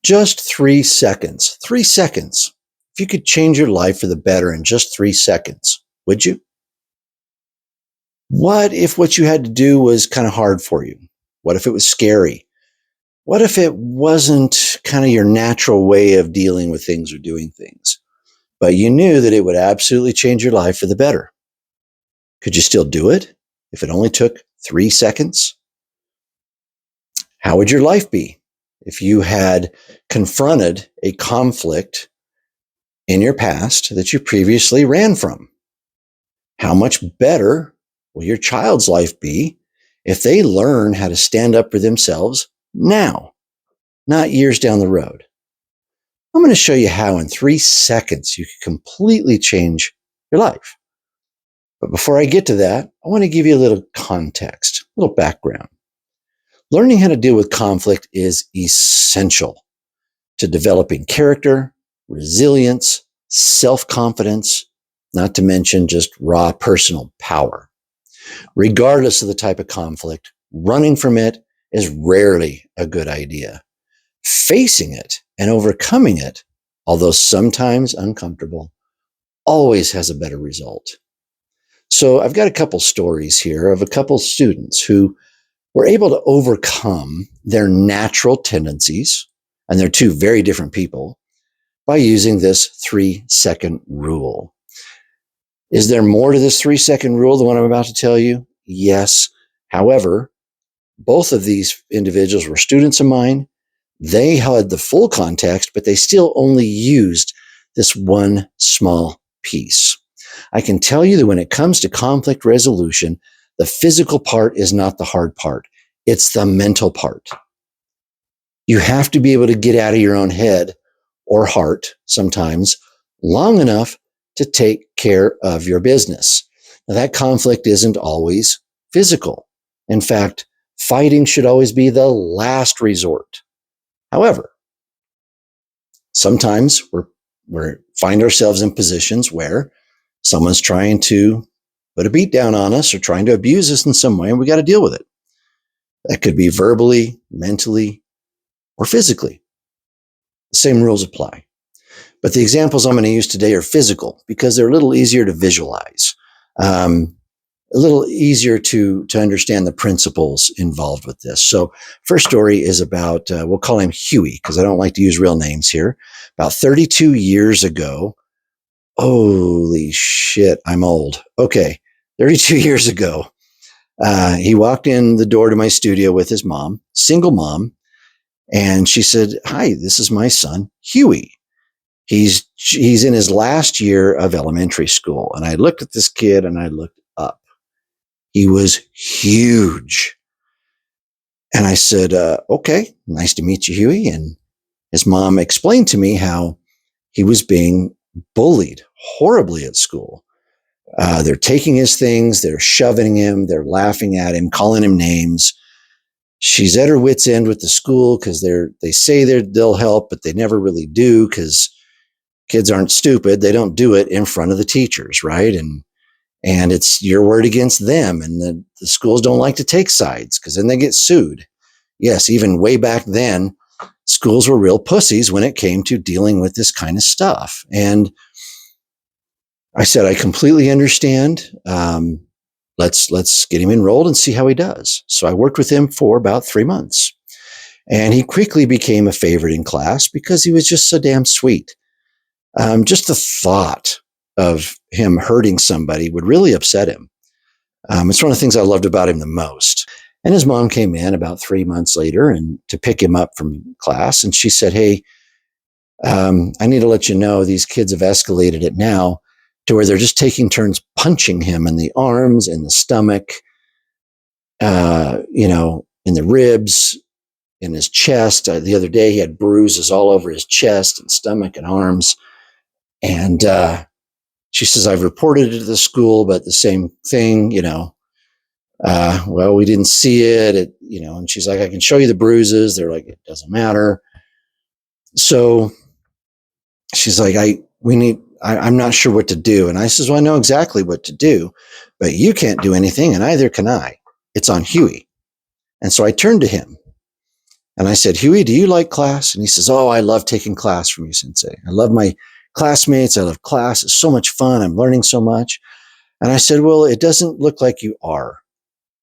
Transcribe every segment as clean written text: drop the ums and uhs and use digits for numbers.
Just 3 seconds. 3 seconds. If you could change your life for the better in just 3 seconds, would you? What if what you had to do was kind of hard for you? What if it was scary? What if it wasn't kind of your natural way of dealing with things or doing things, but you knew that it would absolutely change your life for the better? Could you still do it if it only took 3 seconds? How would your life be if you had confronted a conflict in your past that you previously ran from? How much better will your child's life be if they learn how to stand up for themselves now, not years down the road? I'm going to show you how in 3 seconds you can completely change your life. But before I get to that, I want to give you a little context, a little background. Learning how to deal with conflict is essential to developing character, resilience, self-confidence, not to mention just raw personal power. Regardless of the type of conflict, running from it is rarely a good idea. Facing it and overcoming it, although sometimes uncomfortable, always has a better result. So I've got a couple stories here of a couple students who were able to overcome their natural tendencies, and they're two very different people, by using this 3-second rule. Is there more to this 3-second rule than what I'm about to tell you? Yes. However, both of these individuals were students of mine. They had the full context, but they still only used this one small piece. I can tell you that when it comes to conflict resolution, the physical part is not the hard part. It's the mental part. You have to be able to get out of your own head or heart sometimes long enough to take care of your business. Now, that conflict isn't always physical. In fact, fighting should always be the last resort. However, sometimes we find ourselves in positions where someone's trying to put a beat down on us or trying to abuse us in some way, and we got to deal with it. That could be verbally, mentally, or physically. The same rules apply. But the examples I'm going to use today are physical because they're a little easier to visualize, a little easier to understand the principles involved with this. So first story is about, we'll call him Huey because I don't like to use real names here. About 32 years ago, holy shit, I'm old. Okay, 32 years ago, he walked in the door to my studio with his mom, single mom, and she said, "Hi, this is my son, Huey. He's in his last year of elementary school." And I looked at this kid and I looked up. He was huge. And I said, "Okay, nice to meet you, Huey." And his mom explained to me how he was being bullied horribly at school. They're taking his things, they're shoving him, they're laughing at him, calling him names. She's at her wit's end with the school because they say they'll help, but they never really do because kids aren't stupid. They don't do it in front of the teachers, right? And it's your word against them. And the schools don't like to take sides because then they get sued. Yes, even way back then, schools were real pussies when it came to dealing with this kind of stuff. And I said, I completely understand. Let's get him enrolled and see how he does. So I worked with him for about 3 months. And he quickly became a favorite in class because he was just so damn sweet. Just the thought of him hurting somebody would really upset him. It's one of the things I loved about him the most. And his mom came in about 3 months later and to pick him up from class. And she said, "Hey, I need to let you know these kids have escalated it now to where they're just taking turns punching him in the arms, in the stomach, in the ribs, in his chest." The other day he had bruises all over his chest and stomach and arms. And she says, "I've reported it to the school, but the same thing, well, we didn't see it, and she's like, "I can show you the bruises." They're like, "It doesn't matter." So she's like, I'm not sure what to do. And I says, "Well, I know exactly what to do, but you can't do anything, and neither can I. It's on Huey." And so I turned to him And I said, Huey, do you like class? And he says, oh, I love taking class from you, Sensei. I love my classmates. I love class. It's so much fun. I'm learning so much. And I said, well, it doesn't look like you are,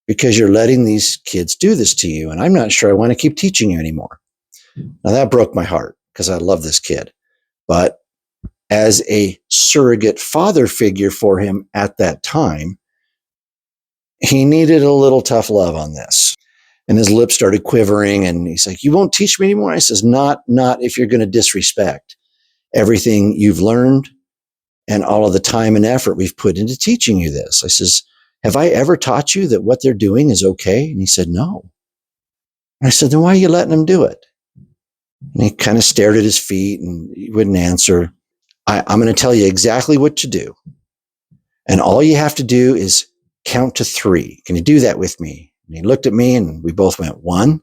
because you're letting these kids do this to you. And I'm not sure I want to keep teaching you anymore. Now that broke my heart because I love this kid. But as a surrogate father figure for him at that time, he needed a little tough love on this. And his lips started quivering, and he's like, you won't teach me anymore? I says, not if you're going to disrespect everything you've learned and all of the time and effort we've put into teaching you this. I says, have I ever taught you that what they're doing is okay? And he said, no. And I said, then why are you letting them do it? And he kind of stared at his feet and he wouldn't answer. I'm going to tell you exactly what to do. And all you have to do is count to 3. Can you do that with me? And he looked at me and we both went 1,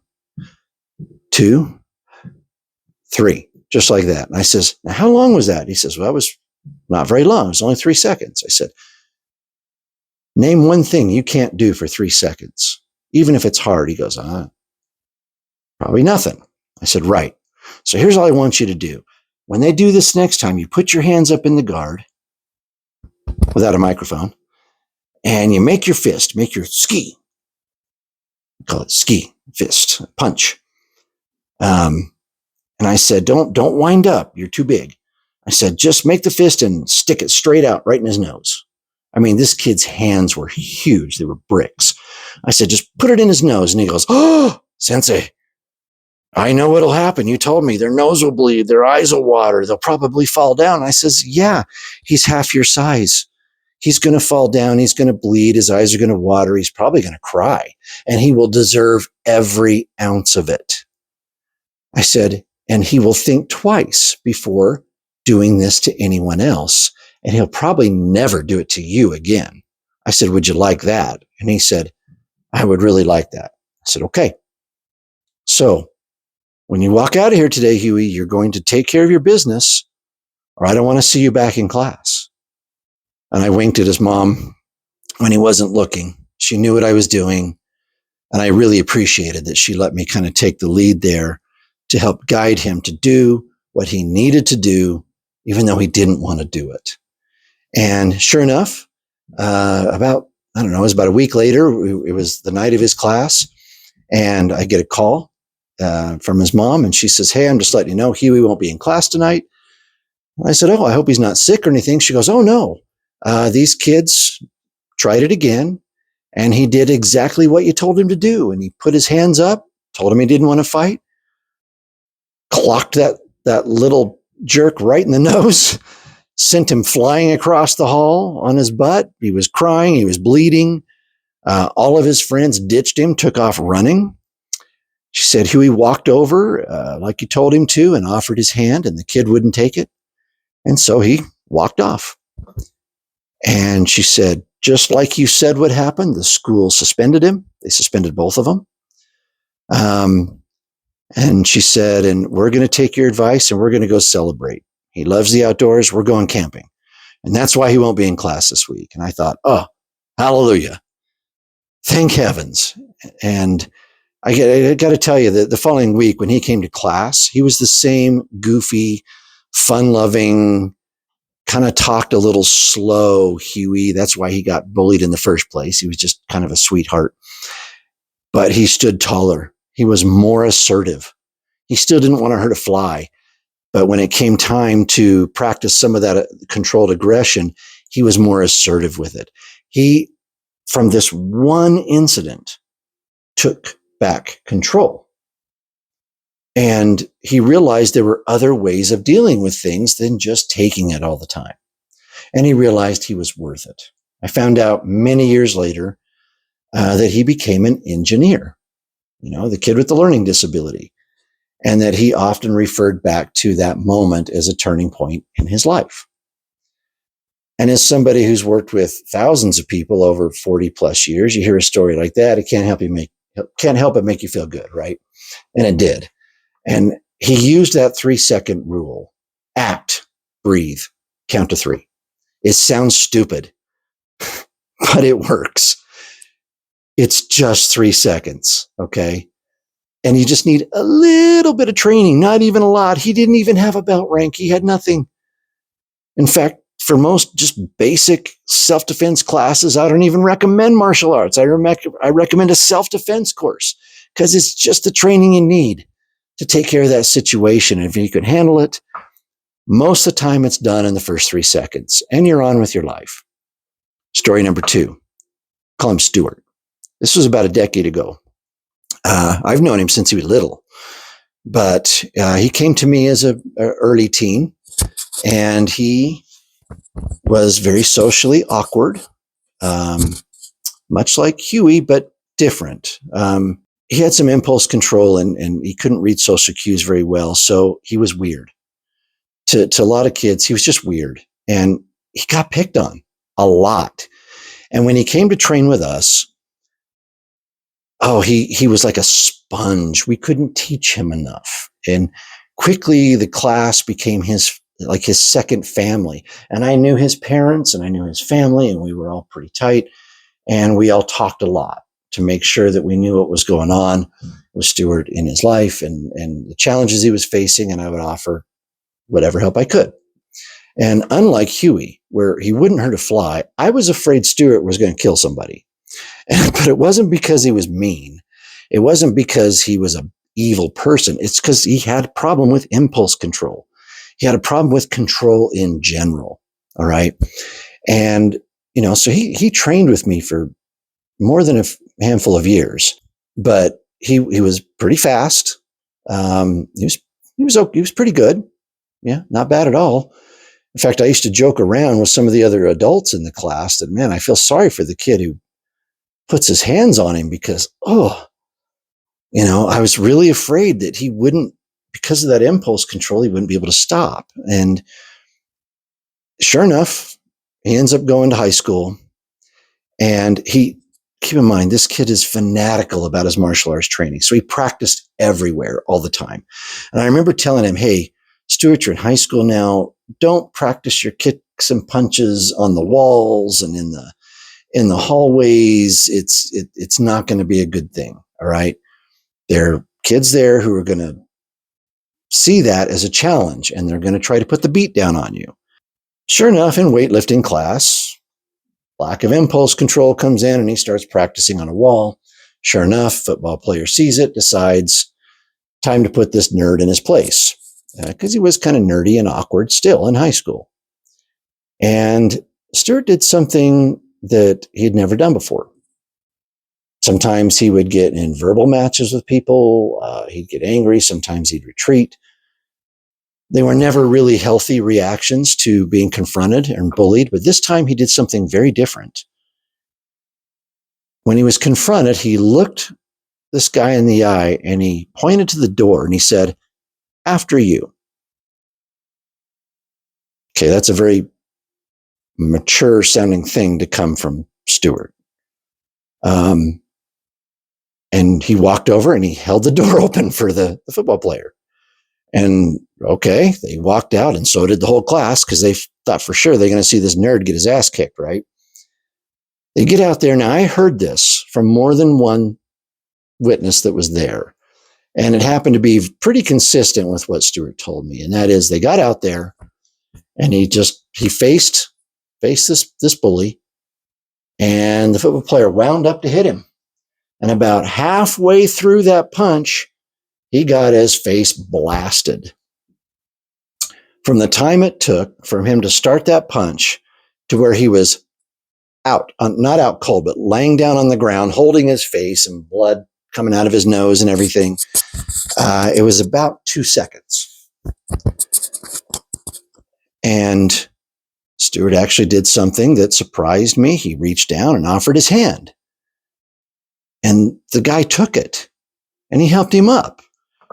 2, 3, just like that. And I says, now how long was that? He says, well, that was not very long. It was only 3 seconds. I said, name one thing you can't do for 3 seconds, even if it's hard. He goes, probably nothing. I said, right. So here's all I want you to do. When they do this next time, you put your hands up in the guard without a microphone, and you make your fist, make your ski. Call it ski, fist, punch. And I said, don't wind up. You're too big. I said, just make the fist and stick it straight out right in his nose. I mean, this kid's hands were huge. They were bricks. I said, just put it in his nose. And he goes, oh, Sensei, I know what'll happen. You told me their nose will bleed, their eyes will water, they'll probably fall down. I says, yeah, he's half your size. He's going to fall down. He's going to bleed. His eyes are going to water. He's probably going to cry, and he will deserve every ounce of it. I said, and he will think twice before doing this to anyone else, and he'll probably never do it to you again. I said, would you like that? And he said, I would really like that. I said, okay. So when you walk out of here today, Huey, you're going to take care of your business, or I don't want to see you back in class. And I winked at his mom when he wasn't looking. She knew what I was doing. And I really appreciated that she let me kind of take the lead there to help guide him to do what he needed to do, even though he didn't want to do it. And sure enough, it was about a week later, it was the night of his class. And I get a call from his mom. And she says, hey, I'm just letting you know, Huey won't be in class tonight. I said, oh, I hope he's not sick or anything. She goes, oh, no. These kids tried it again, and he did exactly what you told him to do. And he put his hands up, told him he didn't want to fight, clocked that little jerk right in the nose, sent him flying across the hall on his butt. He was crying. He was bleeding. All of his friends ditched him, took off running. She said Huey walked over like you told him to and offered his hand, and the kid wouldn't take it. And so he walked off. And she said, just like you said would happen, the school suspended him. They suspended both of them. And she said, and we're going to take your advice and we're going to go celebrate. He loves the outdoors. We're going camping. And that's why he won't be in class this week. And I thought, oh, hallelujah. Thank heavens. And I got to tell you that the following week when he came to class, he was the same goofy, fun-loving, kind of talked a little slow Huey. That's why he got bullied in the first place. He was just kind of a sweetheart. But he stood taller. He was more assertive. He still didn't want her to fly. But when it came time to practice some of that controlled aggression, he was more assertive with it. He, from this one incident, took back control. And he realized there were other ways of dealing with things than just taking it all the time. And he realized he was worth it. I found out many years later that he became an engineer, the kid with the learning disability, and that he often referred back to that moment as a turning point in his life. And as somebody who's worked with thousands of people over 40 plus years, you hear a story like that, it can't help but make you feel good, right? And it did. And he used that 3-second rule. Act, breathe, count to 3. It sounds stupid, but it works. It's just 3 seconds, okay? And you just need a little bit of training, not even a lot. He didn't even have a belt rank. He had nothing. In fact, for most just basic self-defense classes, I don't even recommend martial arts. I recommend a self-defense course because it's just the training you need to take care of that situation. And if you can handle it, most of the time it's done in the first 3 seconds and you're on with your life. Story number 2, call him Stuart. This was about a decade ago. I've known him since he was little, but he came to me as an early teen, and he was very socially awkward, much like Huey, but different. He had some impulse control, and he couldn't read social cues very well, so he was weird. To a lot of kids, he was just weird, and he got picked on a lot. And when he came to train with us, he was like a sponge. We couldn't teach him enough. And quickly the class became his second family. And I knew his parents and I knew his family, and we were all pretty tight. And we all talked a lot to make sure that we knew what was going on with Stuart in his life and the challenges he was facing. And I would offer whatever help I could. And unlike Huey, where he wouldn't hurt a fly, I was afraid Stuart was going to kill somebody. But it wasn't because he was mean. It wasn't because he was an evil person. It's because he had a problem with impulse control. He had a problem with control in general. All right. And, so he trained with me for more than a handful of years, but he was pretty fast. He was pretty good. Yeah. Not bad at all. In fact, I used to joke around with some of the other adults in the class that, man, I feel sorry for the kid who puts his hands on him because, I was really afraid that he wouldn't, because of that impulse control, he wouldn't be able to stop. And sure enough, he ends up going to high school, and keep in mind, this kid is fanatical about his martial arts training. So he practiced everywhere all the time. And I remember telling him, hey, Stuart, you're in high school now. Don't practice your kicks and punches on the walls and in the hallways. It's not going to be a good thing. All right. There are kids there who are going to see that as a challenge, and they're going to try to put the beat down on you. Sure enough, in weightlifting class, lack of impulse control comes in, and he starts practicing on a wall. Sure enough, football player sees it, decides time to put this nerd in his place, because he was kind of nerdy and awkward still in high school. And Stuart did something that he had never done before. Sometimes he would get in verbal matches with people. He'd get angry. Sometimes he'd retreat. They were never really healthy reactions to being confronted and bullied, but this time he did something very different. When he was confronted, he looked this guy in the eye and he pointed to the door and he said, "After you." Okay, that's a very mature sounding thing to come from Stuart. And he walked over and he held the door open for the football player. And okay, they walked out, and so did the whole class, because they thought for sure they're going to see this nerd get his ass kicked, right? They get out there. Now, I heard this from more than one witness that was there, and it happened to be pretty consistent with what Stuart told me. And that is, they got out there and he faced this bully, and the football player wound up to hit him. And about halfway through that punch, he got his face blasted. From the time it took for him to start that punch to where he was out, not out cold, but laying down on the ground, holding his face and blood coming out of his nose and everything, it was about 2 seconds. And Stuart actually did something that surprised me. He reached down and offered his hand. And the guy took it, and he helped him up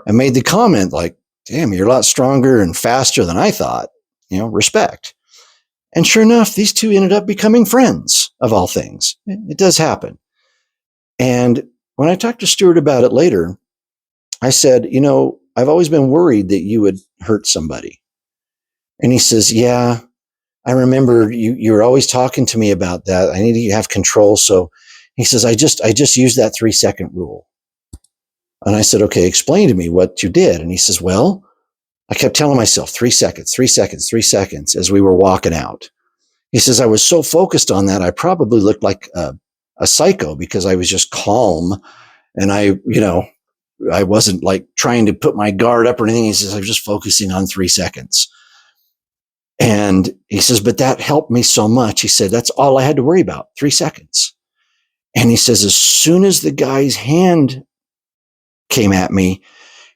and made the comment like, "Damn, you're a lot stronger and faster than I thought. Respect." And sure enough, these two ended up becoming friends, of all things. It does happen. And when I talked to Stuart about it later, I said, I've always been worried that you would hurt somebody. And he says, "Yeah, I remember you were always talking to me about that. I need to have control." So he says, I just used that 3-second rule. And I said, okay, explain to me what you did. And he says, well, I kept telling myself 3 seconds, 3 seconds, 3 seconds as we were walking out. He says, I was so focused on that, I probably looked like a psycho because I was just calm. And I wasn't like trying to put my guard up or anything. He says, I was just focusing on 3 seconds. And he says, but that helped me so much. He said, that's all I had to worry about, 3 seconds. And he says, as soon as the guy's hand came at me,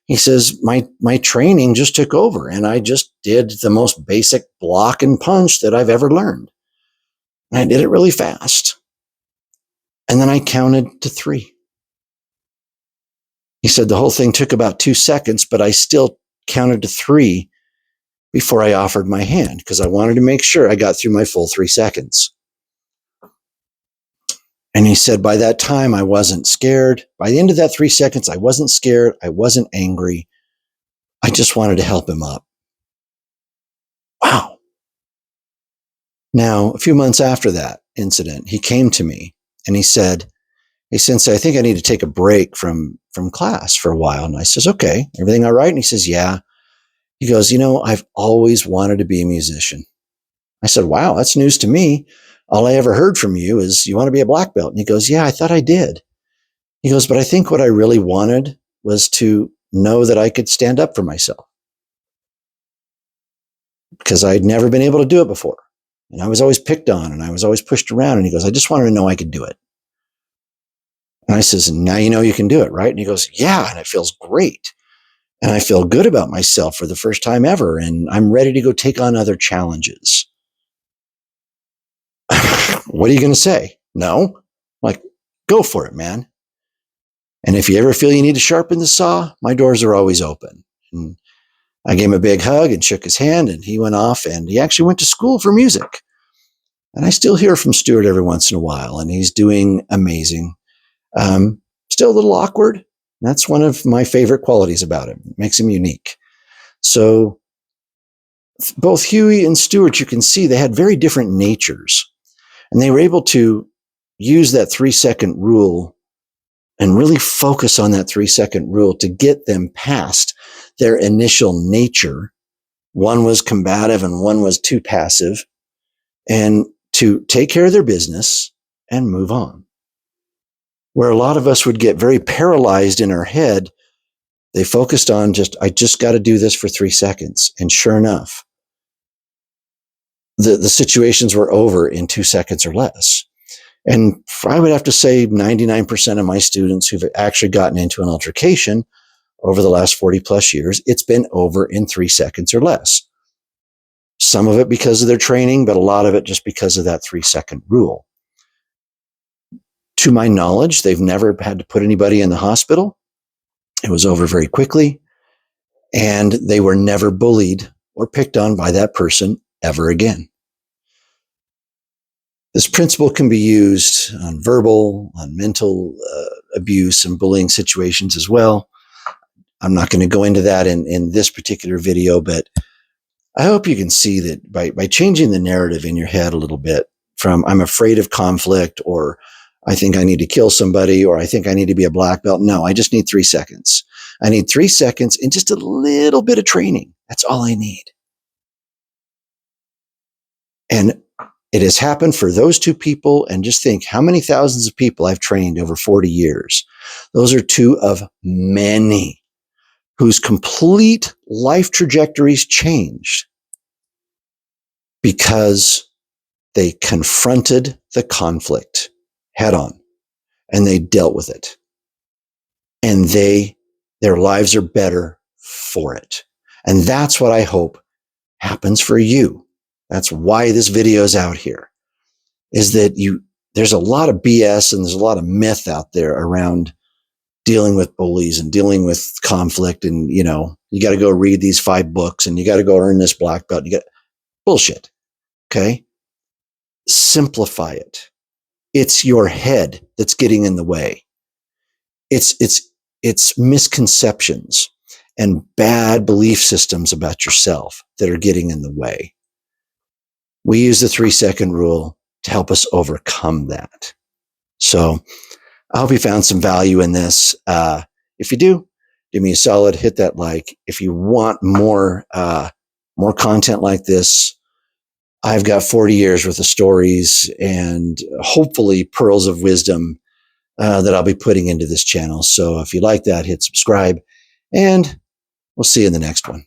he says, my training just took over and I just did the most basic block and punch that I've ever learned. And I did it really fast. And then I counted to 3. He said the whole thing took about 2 seconds, but I still counted to 3 before I offered my hand because I wanted to make sure I got through my full 3 seconds. And he said, by that time, I wasn't scared. By the end of that 3 seconds, I wasn't scared. I wasn't angry. I just wanted to help him up. Wow. Now, a few months after that incident, he came to me and he said, hey, Sensei, I think I need to take a break from class for a while. And I says, okay, everything all right? And he says, yeah. He goes, I've always wanted to be a musician. I said, wow, that's news to me. All I ever heard from you is you want to be a black belt. And he goes, yeah, I thought I did. He goes, but I think what I really wanted was to know that I could stand up for myself because I'd never been able to do it before. And I was always picked on and I was always pushed around. And he goes, I just wanted to know I could do it. And I says, now you know you can do it, right? And he goes, yeah, and it feels great. And I feel good about myself for the first time ever. And I'm ready to go take on other challenges. What are you going to say? No? Like, go for it, man. And if you ever feel you need to sharpen the saw, my doors are always open. And I gave him a big hug and shook his hand, and he went off, and he actually went to school for music. And I still hear from Stuart every once in a while, and he's doing amazing. Still a little awkward. That's one of my favorite qualities about him. It makes him unique. So both Huey and Stuart, you can see they had very different natures. And they were able to use that 3-second rule and really focus on that 3-second rule to get them past their initial nature. One was combative and one was too passive, and to take care of their business and move on. Where a lot of us would get very paralyzed in our head, they focused on I just got to do this for 3 seconds. And sure enough, the situations were over in 2 seconds or less. And I would have to say 99% of my students who've actually gotten into an altercation over the last 40 plus years, it's been over in 3 seconds or less. Some of it because of their training, but a lot of it just because of that 3-second rule. To my knowledge, they've never had to put anybody in the hospital. It was over very quickly. And they were never bullied or picked on by that person ever again. This principle can be used on verbal, on mental abuse and bullying situations as well. I'm not going to go into that in this particular video, but I hope you can see that by changing the narrative in your head a little bit from I'm afraid of conflict, or I think I need to kill somebody, or I think I need to be a black belt. No, I just need 3 seconds. I need 3 seconds and just a little bit of training. That's all I need. And it has happened for those 2 people. And just think how many thousands of people I've trained over 40 years. Those are 2 of many whose complete life trajectories changed because they confronted the conflict head on and they dealt with it. And their lives are better for it. And that's what I hope happens for you. That's why this video is out here, is that there's a lot of BS and there's a lot of myth out there around dealing with bullies and dealing with conflict. And, you got to go read these 5 books and you got to go earn this black belt. Bullshit. Okay. Simplify it. It's your head that's getting in the way. It's misconceptions and bad belief systems about yourself that are getting in the way. We use the 3-second rule to help us overcome that. So I hope you found some value in this. If you do, give me a solid, hit that like. If you want more content like this, I've got 40 years worth of stories and hopefully pearls of wisdom that I'll be putting into this channel. So if you like that, hit subscribe, and we'll see you in the next one.